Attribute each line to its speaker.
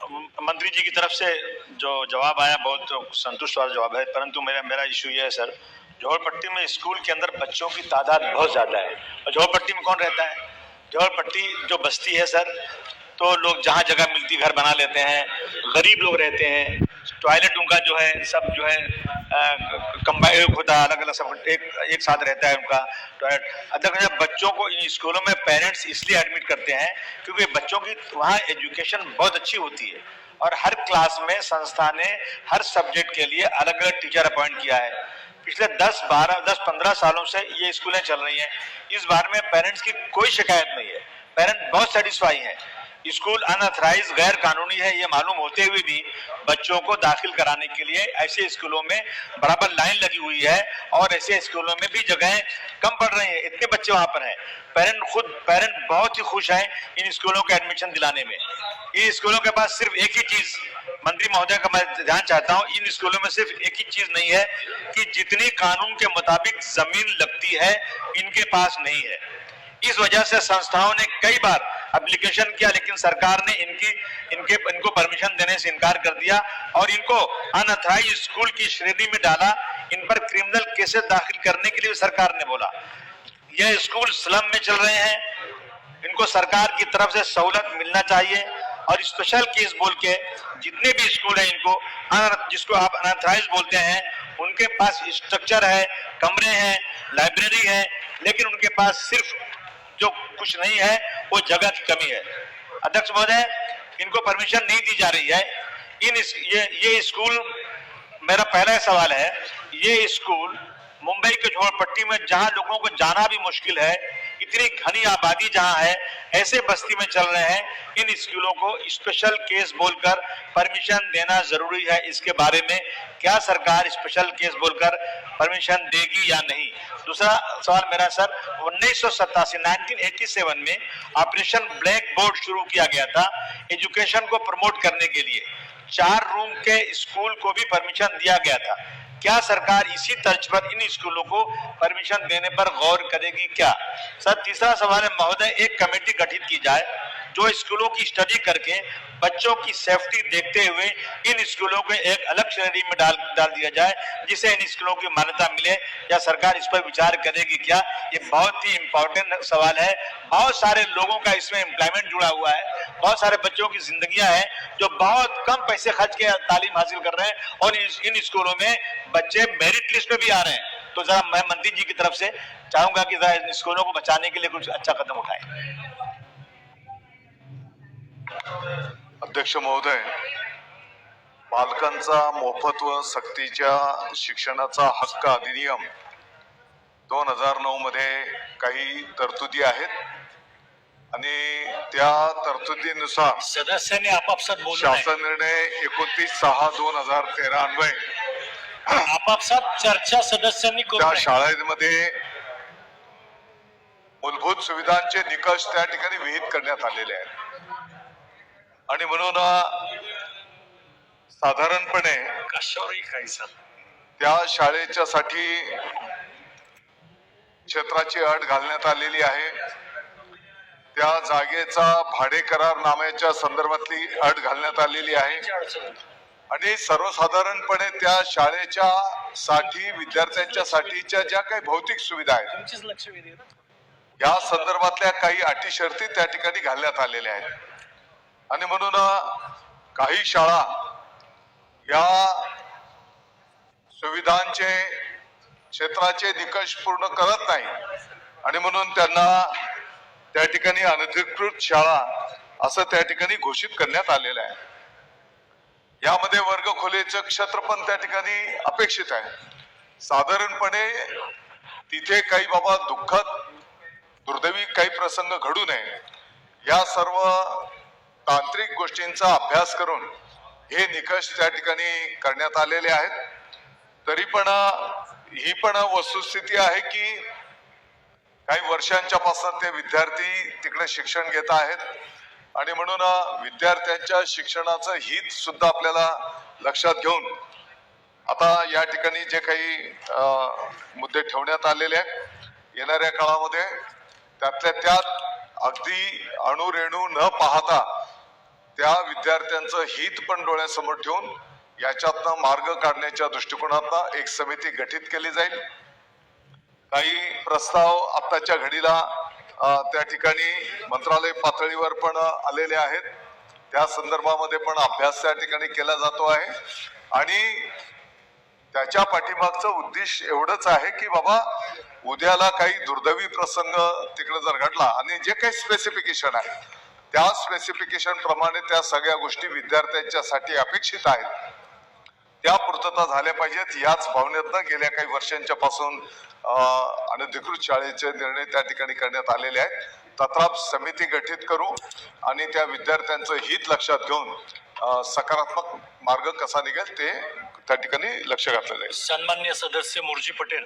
Speaker 1: मंत्री जी की तरफ से जो जवाब आया बहुत संतुष्ट वाला जवाब है, परंतु मेरा इशू ये है सर, झोपड़पट्टी में स्कूल के अंदर बच्चों की तादाद बहुत ज़्यादा है। और झोपड़पट्टी में कौन रहता है? झोपड़पट्टी जो बस्ती है सर, तो लोग जहाँ जगह मिलती घर बना लेते हैं, गरीब लोग रहते हैं, टॉयलेट उनका जो है सब जो है कंबाइंड होता है, अलग अलग सब एक साथ रहता है उनका टॉयलेट। अगर बच्चों को इन स्कूलों में पेरेंट्स इसलिए एडमिट करते हैं क्योंकि बच्चों की वहाँ एजुकेशन बहुत अच्छी होती है और हर क्लास में संस्था ने हर सब्जेक्ट के लिए अलग अलग टीचर अपॉइंट किया है। पिछले 10-15 सालों से ये स्कूलें चल रही हैं। इस बारे में पेरेंट्स की कोई शिकायत नहीं है, पेरेंट्स बहुत सेटिस्फाई हैं। स्कूल अनऑथराइज गैर कानूनी है ये मालूम होते हुए भी बच्चों को दाखिल कराने के लिए ऐसे स्कूलों में बराबर लाइन लगी हुई है और ऐसे स्कूलों में भी जगहें कम पड़ रही हैं, इतने बच्चे वहां पर हैं। पेरेंट बहुत ही खुश हैं इन स्कूलों के एडमिशन दिलाने में। इन स्कूलों के पास सिर्फ एक ही चीज, मंत्री महोदय का मैं ध्यान चाहता हूं, इन स्कूलों में सिर्फ एक ही चीज नहीं है कि जितनी कानून के मुताबिक जमीन लगती है इनके पास नहीं है। इस वजह से संस्थाओं ने कई बार एप्लीकेशन किया लेकिन सरकार ने इनको परमिशन देने से इनकार कर दिया और इनको अनऑथराइज्ड स्कूल की श्रेणी में डाला। इन पर क्रिमिनल केसेस दाखिल करने के लिए सरकार ने बोला। यह स्कूल स्लम में चल रहे हैं, इनको सरकार की तरफ से सहूलत मिलना चाहिए और स्पेशल केस बोल के जितने भी स्कूल हैं इनको जिसको आप अनऑथराइज बोलते हैं उनके पास स्ट्रक्चर है, कमरे हैं, लाइब्रेरी है, लेकिन उनके पास सिर्फ जो कुछ नहीं है वो जगह की कमी है। अध्यक्ष महोदय, इनको परमिशन नहीं दी जा रही है। ये स्कूल, मेरा पहला सवाल है, ये स्कूल मुंबई के झोपड़पट्टी में जहां लोगों को जाना भी मुश्किल है, इतनी घनी आबादी जहां है, ऐसे बस्ती में चल रहे हैं। इन स्कूलों को स्पेशल केस बोलकर परमिशन देना जरूरी है। इसके बारे में क्या सरकार स्पेशल केस बोलकर परमिशन देगी या नहीं? दूसरा सवाल मेरा सर, 1987 में ऑपरेशन ब्लैक बोर्ड शुरू किया गया था एजुकेशन को प्रमोट करने के लिए। 4 रूम के स्कूल को भी परमिशन दिया गया था। क्या सरकार इसी तर्ज पर इन स्कूलों को परमिशन देने पर गौर करेगी क्या? सर तीसरा सवाल है महोदय, एक कमेटी गठित की जाए जो स्कूलों की स्टडी करके बच्चों की सेफ्टी देखते हुए इन स्कूलों को एक अलग श्रेणी में डाल दिया जाए जिसे इन स्कूलों की मान्यता मिले। या सरकार इस पर विचार करेगी क्या? ये बहुत ही इंपॉर्टेंट सवाल है। बहुत सारे लोगों का इसमें एम्प्लॉयमेंट जुड़ा हुआ है, बहुत सारे बच्चों की जिंदगियां हैं जो बहुत कम पैसे खर्च के तालीम हासिल कर रहे हैं और इन स्कूलों में बच्चे मेरिट लिस्ट में भी आ रहे हैं। तो जरा मैं मंत्री जी की तरफ से चाहूंगा कि जरा इन स्कूलों को बचाने के लिए कुछ अच्छा कदम उठाएं।
Speaker 2: अध्यक्ष महोदय, बालकांचा मोफत व सक्तीच्या शिक्षणाचा हक्क अधिनियम 2009 मध्ये काही तरतुदी आहेत आणि त्या तरतुदीनुसार
Speaker 3: सदस्यांनी आपापसात बोलू नये.
Speaker 2: शासन निर्णय 29/6/2013 अन्वये
Speaker 3: आपापसात चर्चा सदस्यांनी करू
Speaker 2: त्या
Speaker 3: नये.
Speaker 2: शाळेमध्ये मूलभूत सुविधांचे निकष त्या ठिकाणी विहित करण्यात आलेले आहेत आणि म्हणून साधारणपणे
Speaker 3: कशावरही काही सांग.
Speaker 2: त्या शाळेच्या साठी क्षेत्राची अट घालण्यात आलेली आहे. त्या जागेचा भाडे करारनाम्याच्या संदर्भातली अट घालण्यात आलेली आहे आणि सर्वसाधारणपणे त्या शाळेच्या साठी विद्यार्थ्यांच्या साठीच्या ज्या काही भौतिक सुविधा आहेत
Speaker 3: तुमचीच लक्ष वेधी
Speaker 2: या संदर्भातल्या काही अटी शर्ती त्या ठिकाणी घालण्यात आलेल्या आहेत आणि म्हणून काही शाळा या सुविधांचे क्षेत्राचे निकष पूर्ण करत नाही आणि म्हणून त्यांना त्या ठिकाणी अनधिकृत शाळा असं त्या ठिकाणी घोषित करण्यात आलेलं आहे. यामध्ये वर्गखोलीचं क्षेत्र पण त्या ठिकाणी अपेक्षित आहे. साधारणपणे तिथे काही बाबा दुःखद दुर्दैवी काही प्रसंग घडू नये या सर्व तांत्रिक गोष्टींचा अभ्यास करून हे निकष त्या ठिकाणी करण्यात आलेले आहेत. तरी पण ही पण वस्तुस्थिती आहे की काही वर्षांच्या पासून ते विद्यार्थी तिकडे शिक्षण घेत आहेत आणि म्हणून विद्यार्थ्यांच्या शिक्षणाचं हित सुद्धा आपल्याला लक्षात घेऊन आता या ठिकाणी जे काही मुद्दे ठेवण्यात आलेले आहेत येणाऱ्या काळामध्ये त्यातल्या त्यात अगदी अणुरेणू न पाहता त्या विद्यार्थ्यांचं हित पण डोळ्यासमोर ठेवून याच्यातनं मार्ग काढण्याच्या दृष्टिकोनातनं एक समिती गठीत केली जाईल. काही प्रस्ताव आताच्या घडीला त्या ठिकाणी मंत्रालय पातळीवर पण आलेले आहेत. त्या संदर्भामध्ये पण अभ्यास त्या ठिकाणी केला जातो आहे आणि त्याच्या पाठीमागचं उद्देश एवढंच आहे की बाबा उद्याला काही दुर्दैवी प्रसंग तिकडे जर घडला आणि जे काही स्पेसिफिकेशन आहे त्या स्पेसिफिकेशन प्रमाणे त्या सगळ्या गोष्टी विद्यार्थ्यांच्यासाठी अपेक्षित आहेत त्या पूर्तता झाल्या पाहिजेत. याच भावनेतनं गेल्या काही वर्षांच्या पासून अनधिकृत शाळेचे निर्णय त्या ठिकाणी करण्यात आलेले आहेत. तत्काळ समिती गठीत करू आणि त्या विद्यार्थ्यांचं हित लक्षात घेऊन सकारात्मक मार्ग कसा निघेल ते त्या ठिकाणी लक्ष घातलं जाईल.
Speaker 3: सन्मान्य सदस्य मुर्जी पटेल.